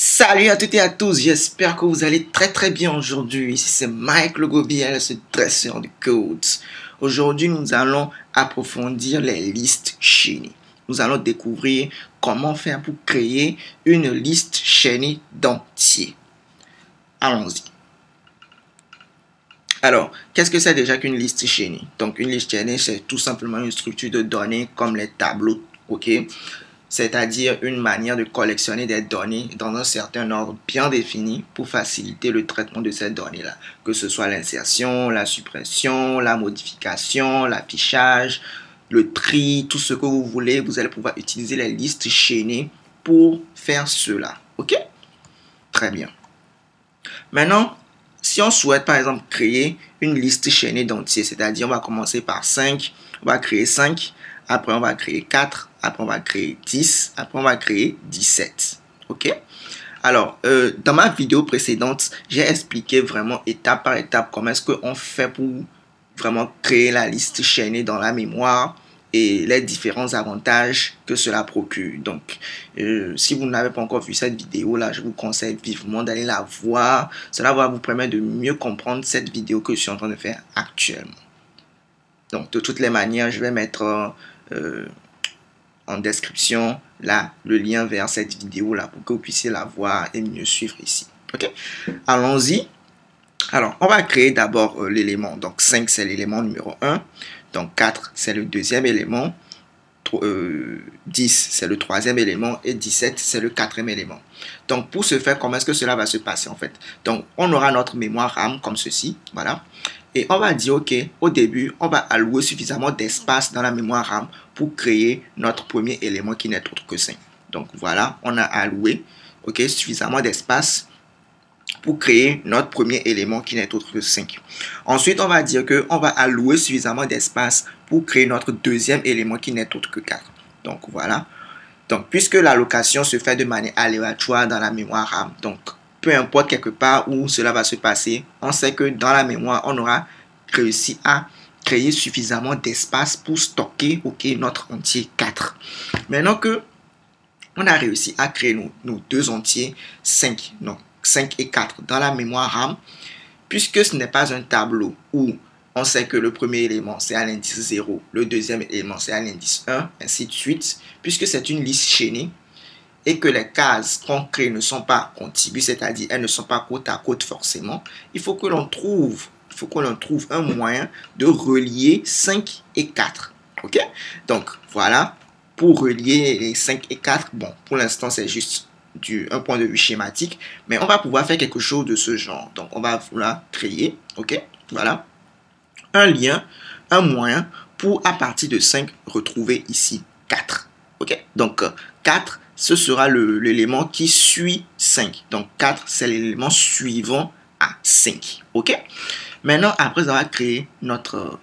Salut à toutes et à tous, j'espère que vous allez très bien aujourd'hui. Ici c'est Mike Logobiel, ce dresseur de codes. Aujourd'hui nous allons approfondir les listes chaînées. Nous allons découvrir comment faire pour créer une liste chaînée d'entiers. Allons-y. Alors, qu'est-ce que c'est déjà qu'une liste chaînée? Donc une liste chaînée c'est tout simplement une structure de données comme les tableaux, ok? C'est-à-dire une manière de collectionner des données dans un certain ordre bien défini pour faciliter le traitement de ces données-là, que ce soit l'insertion, la suppression, la modification, l'affichage, le tri, tout ce que vous voulez, vous allez pouvoir utiliser les listes chaînées pour faire cela. Ok? Très bien. Maintenant, si on souhaite par exemple créer une liste chaînée d'entiers, c'est-à-dire on va commencer par 5, on va créer 5, après on va créer 4, après on va créer 10, après on va créer 17. Ok? Alors, dans ma vidéo précédente, j'ai expliqué vraiment étape par étape comment est-ce qu'on fait pour vraiment créer la liste chaînée dans la mémoire et les différents avantages que cela procure. Donc, si vous n'avez pas encore vu cette vidéo-là, je vous conseille vivement d'aller la voir. Cela va vous permettre de mieux comprendre cette vidéo que je suis en train de faire actuellement. Donc, de toutes les manières, je vais mettre en description là le lien vers cette vidéo là pour que vous puissiez la voir et mieux suivre ici. Ok, allons-y. Alors, on va créer d'abord l'élément. Donc, 5, c'est l'élément numéro 1. Donc, 4, c'est le deuxième élément. 10, c'est le troisième élément. Et 17, c'est le quatrième élément. Donc, pour ce faire, comment est-ce que cela va se passer en fait? Donc, on aura notre mémoire RAM comme ceci. Voilà. Et on va dire, OK, au début, on va allouer suffisamment d'espace dans la mémoire RAM pour créer notre premier élément qui n'est autre que 5. Donc, voilà, on a alloué, OK, suffisamment d'espace pour créer notre premier élément qui n'est autre que 5. Ensuite, on va dire qu'on va allouer suffisamment d'espace pour créer notre deuxième élément qui n'est autre que 4. Donc, voilà. Donc, puisque l'allocation se fait de manière aléatoire dans la mémoire RAM, donc, peu importe quelque part où cela va se passer, on sait que dans la mémoire, on aura réussi à créer suffisamment d'espace pour stocker, OK, notre entier 4. Maintenant que on a réussi à créer nos deux entiers 5, non, 5 et 4 dans la mémoire RAM, puisque ce n'est pas un tableau où on sait que le premier élément c'est à l'indice 0, le deuxième élément c'est à l'indice 1, ainsi de suite, puisque c'est une liste chaînée et que les cases qu'on crée ne sont pas contiguës, c'est-à-dire elles ne sont pas côte à côte forcément, il faut que l'on trouve un moyen de relier 5 et 4. Ok? Donc voilà, pour relier les 5 et 4, bon, pour l'instant c'est juste un point de vue schématique, mais on va pouvoir faire quelque chose de ce genre. Donc on va vouloir créer, ok, voilà, un lien, un moyen pour à partir de 5 retrouver ici 4. Ok, donc 4 ce sera l'élément qui suit 5. Donc 4 c'est l'élément suivant à 5. Ok, maintenant après avoir créé notre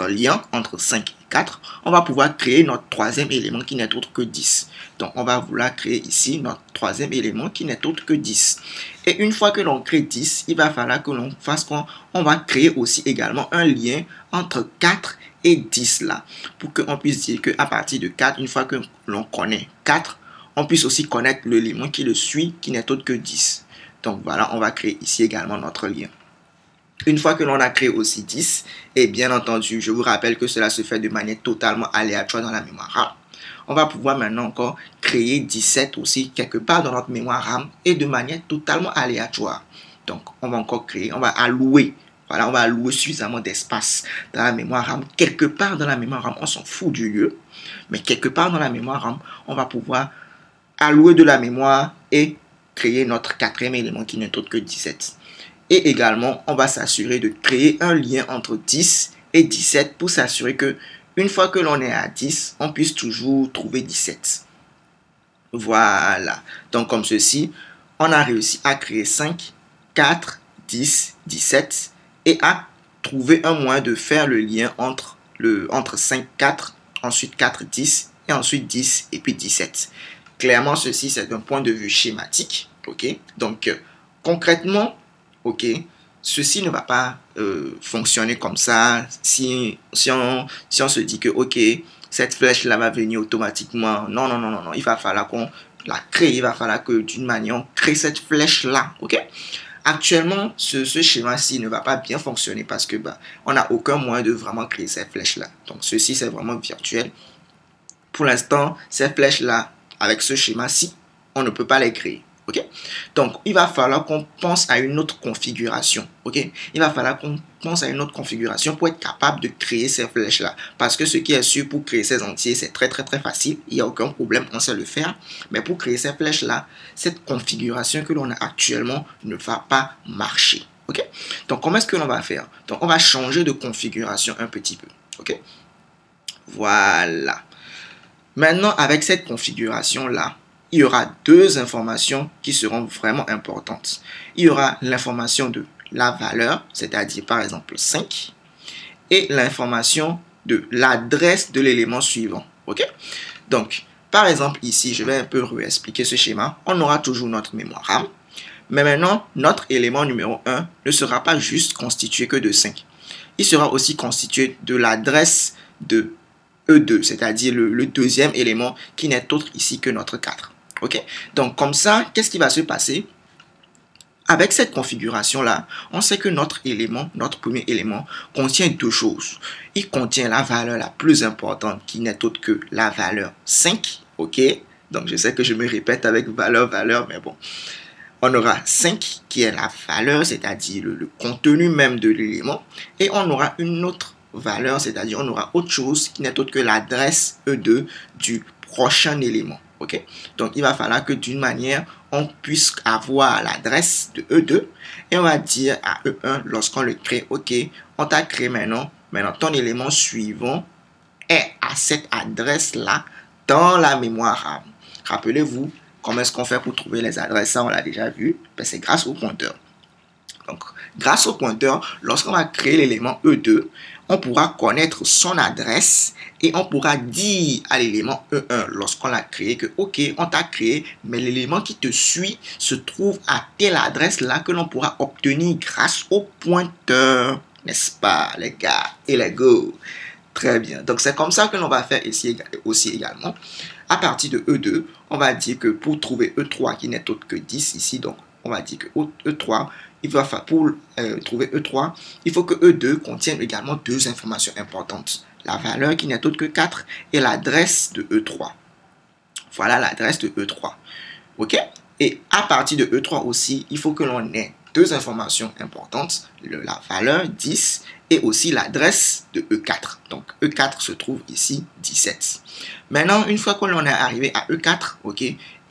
lien entre 5 et 4, on va pouvoir créer notre troisième élément qui n'est autre que 10. Donc, on va vouloir créer ici notre troisième élément qui n'est autre que 10. Et une fois que l'on crée 10, il va falloir que l'on fasse quoi? On va créer aussi également un lien entre 4 et 10 là, pour qu'on puisse dire qu'à partir de 4, une fois que l'on connaît 4, on puisse aussi connaître l'élément qui le suit, qui n'est autre que 10. Donc, voilà, on va créer ici également notre lien. Une fois que l'on a créé aussi 10, et bien entendu, je vous rappelle que cela se fait de manière totalement aléatoire dans la mémoire RAM. On va pouvoir maintenant encore créer 17 aussi quelque part dans notre mémoire RAM et de manière totalement aléatoire. Donc, on va encore créer, on va allouer. Voilà, on va allouer suffisamment d'espace dans la mémoire RAM. Quelque part dans la mémoire RAM, on s'en fout du lieu, mais quelque part dans la mémoire RAM, on va pouvoir allouer de la mémoire et créer notre quatrième élément qui n'est autre que 17. Et également, on va s'assurer de créer un lien entre 10 et 17 pour s'assurer que une fois que l'on est à 10, on puisse toujours trouver 17. Voilà. Donc, comme ceci, on a réussi à créer 5, 4, 10, 17 et à trouver un moyen de faire le lien entre 5, 4, ensuite 4, 10 et ensuite 10 et puis 17. Clairement, ceci, c'est d'un point de vue schématique. Ok. Donc, concrètement, ok, ceci ne va pas fonctionner comme ça si on se dit que ok, cette flèche là va venir automatiquement. Non, il va falloir qu'on la créer, il va falloir que d'une manière, on crée cette flèche-là, ok? Actuellement, ce schéma-ci ne va pas bien fonctionner parce que on n'a aucun moyen de vraiment créer ces flèches-là. Donc, ceci, c'est vraiment virtuel. Pour l'instant, ces flèches-là, avec ce schéma-ci, on ne peut pas les créer. Ok? Donc, il va falloir qu'on pense à une autre configuration. Ok? Il va falloir qu'on pense à une autre configuration pour être capable de créer ces flèches-là. Parce que ce qui est sûr, pour créer ces entiers, c'est très facile. Il n'y a aucun problème, on sait le faire. Mais pour créer ces flèches-là, cette configuration que l'on a actuellement ne va pas marcher. Ok? Donc, comment est-ce que l'on va faire? Donc, on va changer de configuration un petit peu. Ok? Voilà. Maintenant, avec cette configuration-là, il y aura deux informations qui seront vraiment importantes. Il y aura l'information de la valeur, c'est-à-dire par exemple 5, et l'information de l'adresse de l'élément suivant. Ok? Donc, par exemple ici, je vais un peu réexpliquer ce schéma. On aura toujours notre mémoire RAM, mais maintenant, notre élément numéro 1 ne sera pas juste constitué que de 5. Il sera aussi constitué de l'adresse de E2, c'est-à-dire le deuxième élément qui n'est autre ici que notre 4. Ok? Donc, comme ça, qu'est-ce qui va se passer? Avec cette configuration-là, on sait que notre élément, notre premier élément, contient deux choses. Il contient la valeur la plus importante qui n'est autre que la valeur 5. Ok? Donc, je sais que je me répète avec valeur, mais bon. On aura 5 qui est la valeur, c'est-à-dire le contenu même de l'élément. Et on aura une autre valeur, c'est-à-dire on aura autre chose qui n'est autre que l'adresse E2 du prochain élément. Ok? Donc, il va falloir que d'une manière, on puisse avoir l'adresse de E2 et on va dire à E1 lorsqu'on le crée, ok, on t'a créé maintenant ton élément suivant est à cette adresse-là dans la mémoire RAM. Rappelez-vous, comment est-ce qu'on fait pour trouver les adresses? Ça, on l'a déjà vu. C'est grâce au pointeur. Donc, grâce au pointeur, lorsqu'on va créer l'élément E2, on pourra connaître son adresse et on pourra dire à l'élément E1 lorsqu'on l'a créé que ok, on t'a créé, mais l'élément qui te suit se trouve à telle adresse là que l'on pourra obtenir grâce au pointeur. N'est-ce pas, les gars et les go? Très bien. Donc, c'est comme ça que l'on va faire ici aussi également. À partir de E2, on va dire que pour trouver E3 qui n'est autre que 10 ici, donc on va dire que E3, pour trouver E3, il faut que E2 contienne également deux informations importantes. La valeur qui n'est autre que 4 et l'adresse de E3. Voilà l'adresse de E3. OK? Et à partir de E3 aussi, il faut que l'on ait deux informations importantes, la valeur 10 et aussi l'adresse de E4. Donc E4 se trouve ici 17. Maintenant, une fois que l'on est arrivé à E4, ok,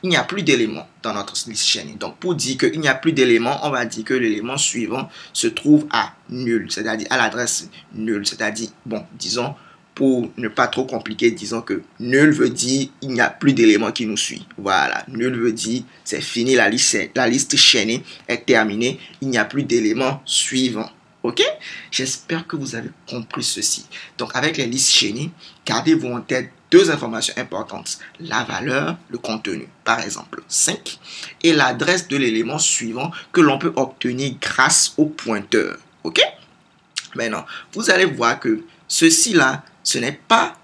il n'y a plus d'éléments dans notre liste chaînée. Donc pour dire qu'il n'y a plus d'éléments, on va dire que l'élément suivant se trouve à nul, c'est-à-dire à l'adresse nulle, c'est-à-dire, bon, disons, pour ne pas trop compliquer, disons que nul veut dire il n'y a plus d'éléments qui nous suivent. Voilà, nul veut dire c'est fini, la liste chaînée est terminée, il n'y a plus d'éléments suivants. Ok? J'espère que vous avez compris ceci. Donc avec les listes chaînées, gardez-vous en tête deux informations importantes. La valeur, le contenu, par exemple 5, et l'adresse de l'élément suivant que l'on peut obtenir grâce au pointeur. Ok? Maintenant, vous allez voir que ceci-là, ce n'est pas,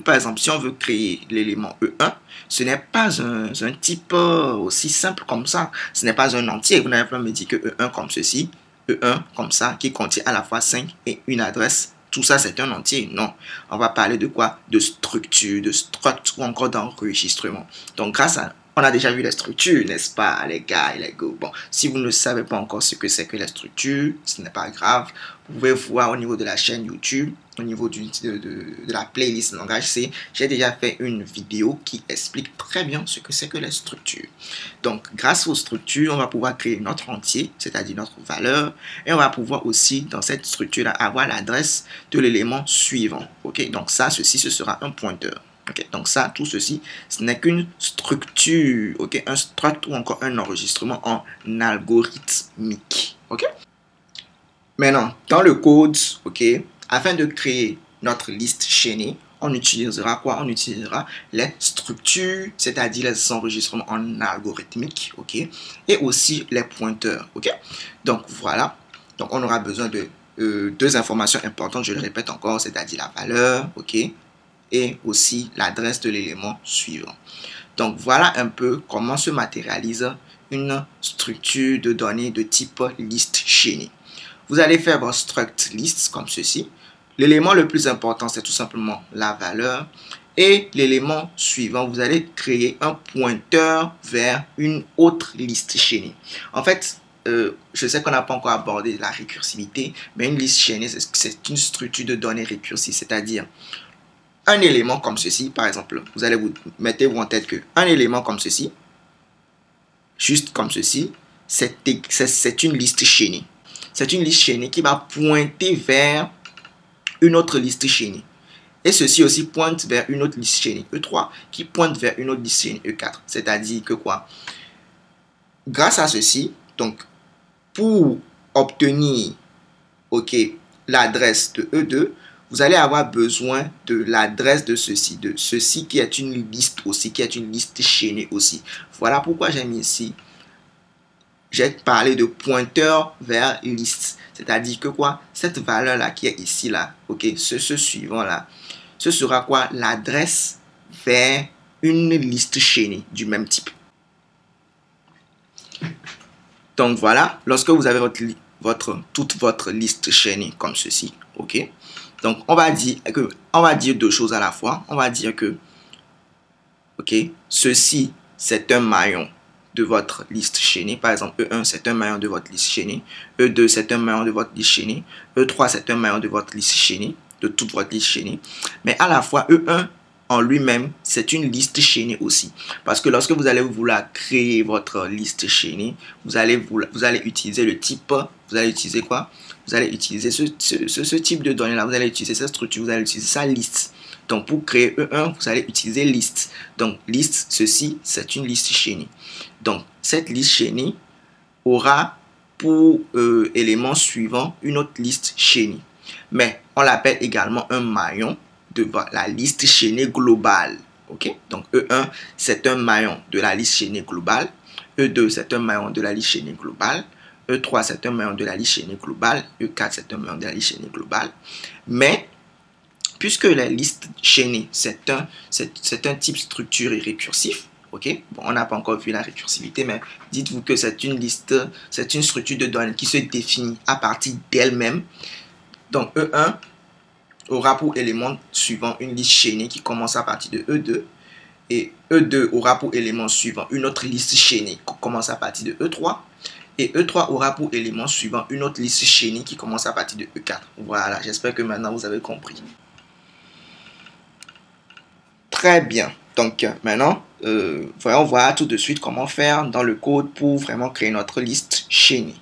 par exemple, si on veut créer l'élément E1, ce n'est pas un type aussi simple comme ça. Ce n'est pas un entier. Vous n'allez pas me dire que E1 comme ceci, E1 comme ça, qui contient à la fois 5 et une adresse. Tout ça, c'est un entier. Non. On va parler de quoi? De structure, de struct ou encore d'enregistrement. Donc, grâce à... On a déjà vu les structures, n'est-ce pas, les gars et les go. Bon, si vous ne savez pas encore ce que c'est que les structures, ce n'est pas grave. Vous pouvez voir au niveau de la chaîne YouTube, au niveau de la playlist langage C, j'ai déjà fait une vidéo qui explique très bien ce que c'est que les structures. Donc, grâce aux structures, on va pouvoir créer notre entier, c'est-à-dire notre valeur, et on va pouvoir aussi, dans cette structure-là, avoir l'adresse de l'élément suivant. Ok, donc ça, ceci, ce sera un pointeur. Okay, donc ça, tout ceci, ce n'est qu'une structure, okay, un struct ou encore un enregistrement en algorithmique. Okay? Maintenant, dans le code, okay, afin de créer notre liste chaînée, on utilisera quoi? On utilisera les structures, c'est-à-dire les enregistrements en algorithmique, okay, et aussi les pointeurs. Okay? Donc voilà, donc on aura besoin de deux informations importantes, je le répète encore, c'est-à-dire la valeur, ok, et aussi l'adresse de l'élément suivant. Donc, voilà un peu comment se matérialise une structure de données de type liste chaînée. Vous allez faire votre struct list comme ceci. L'élément le plus important, c'est tout simplement la valeur. Et l'élément suivant, vous allez créer un pointeur vers une autre liste chaînée. En fait, je sais qu'on n'a pas encore abordé la récursivité, mais une liste chaînée, c'est une structure de données récursive, c'est-à-dire un élément comme ceci, par exemple, mettez-vous en tête qu'un élément comme ceci, juste comme ceci, c'est une liste chaînée. C'est une liste chaînée qui va pointer vers une autre liste chaînée. Et ceci aussi pointe vers une autre liste chaînée E3 qui pointe vers une autre liste chaînée E4. C'est-à-dire que quoi? Grâce à ceci, donc pour obtenir l'adresse de E2, vous allez avoir besoin de l'adresse de ceci qui est une liste aussi, qui est une liste chaînée aussi. Voilà pourquoi j'ai mis ici, j'ai parlé de pointeur vers liste. C'est-à-dire que quoi? Cette valeur-là qui est ici, là, ce suivant-là, ce sera quoi? L'adresse vers une liste chaînée du même type. Donc voilà, lorsque vous avez toute votre liste chaînée comme ceci, ok? Donc on va dire deux choses à la fois. On va dire que, ceci c'est un maillon de votre liste chaînée. Par exemple, E1 c'est un maillon de votre liste chaînée. E2 c'est un maillon de votre liste chaînée. E3 c'est un maillon de votre liste chaînée, de toute votre liste chaînée. Mais à la fois, E1 en lui-même, c'est une liste chaînée aussi. Parce que lorsque vous allez vouloir créer votre liste chaînée, vous allez utiliser le type, vous allez utiliser quoi? Vous allez utiliser ce type de données-là, vous allez utiliser cette structure, vous allez utiliser sa liste. Donc, pour créer E1, vous allez utiliser liste. Donc, liste, ceci, c'est une liste chaînée. Donc, cette liste chaînée aura pour élément suivant une autre liste chaînée. Mais on l'appelle également un maillon de la liste chaînée globale. Donc, E1, c'est un maillon de la liste chaînée globale. E2, c'est un maillon de la liste chaînée globale. E3, c'est un maillon de la liste chaînée globale. E4, c'est un maillon de la liste chaînée globale. Mais, puisque la liste chaînée, c'est un type structuré récursif, bon, on n'a pas encore vu la récursivité, mais dites-vous que c'est une structure de données qui se définit à partir d'elle-même. Donc, E1 aura pour élément suivant une liste chaînée qui commence à partir de E2. Et E2 aura pour élément suivant une autre liste chaînée qui commence à partir de E3. Et E3 aura pour élément suivant une autre liste chaînée qui commence à partir de E4. Voilà, j'espère que maintenant vous avez compris. Très bien. Donc maintenant, voyons voir tout de suite comment faire dans le code pour vraiment créer notre liste chaînée.